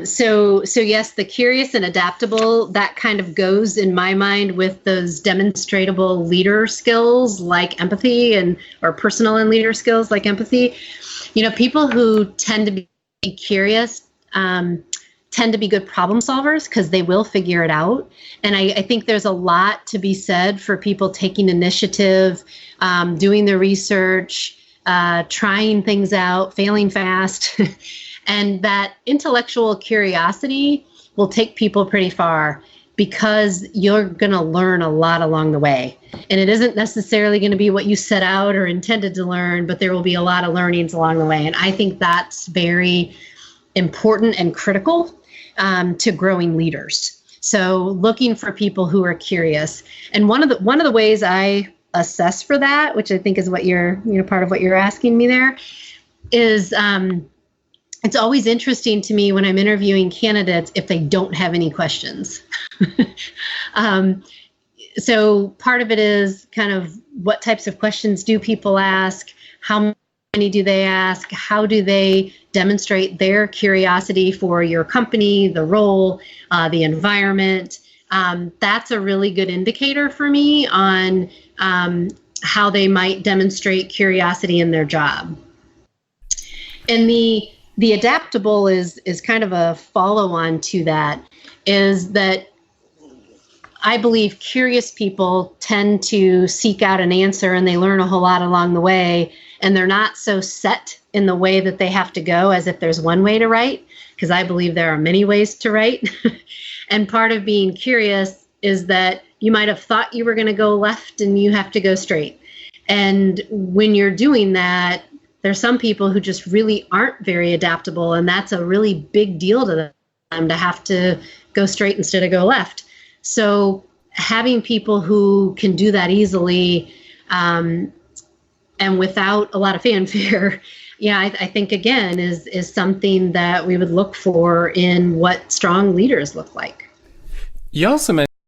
So yes, the curious and adaptable, that kind of goes in my mind with those demonstratable leader skills like empathy or personal and leader skills like empathy. People who tend to be curious tend to be good problem solvers because they will figure it out. And I think there's a lot to be said for people taking initiative, doing the research, trying things out, failing fast. And that intellectual curiosity will take people pretty far because you're going to learn a lot along the way. And it isn't necessarily going to be what you set out or intended to learn, but there will be a lot of learnings along the way. And I think that's very important and critical to growing leaders. So looking for people who are curious. And one of the ways I assess for that, which I think is what part of what you're asking me there, is it's always interesting to me when I'm interviewing candidates if they don't have any questions. So part of it is kind of what types of questions do people ask? How many do they ask? How do they demonstrate their curiosity for your company, the role, the environment? That's a really good indicator for me on how they might demonstrate curiosity in their job. And the adaptable is kind of a follow-on to that, is that I believe curious people tend to seek out an answer and they learn a whole lot along the way, and they're not so set in the way that they have to go as if there's one way to write, because I believe there are many ways to write. And part of being curious is that you might have thought you were going to go left and you have to go straight. And when you're doing that, there's some people who just really aren't very adaptable, and that's a really big deal to them to have to go straight instead of go left. So having people who can do that easily and without a lot of fanfare, I think, again, is something that we would look for in what strong leaders look like. You also mentioned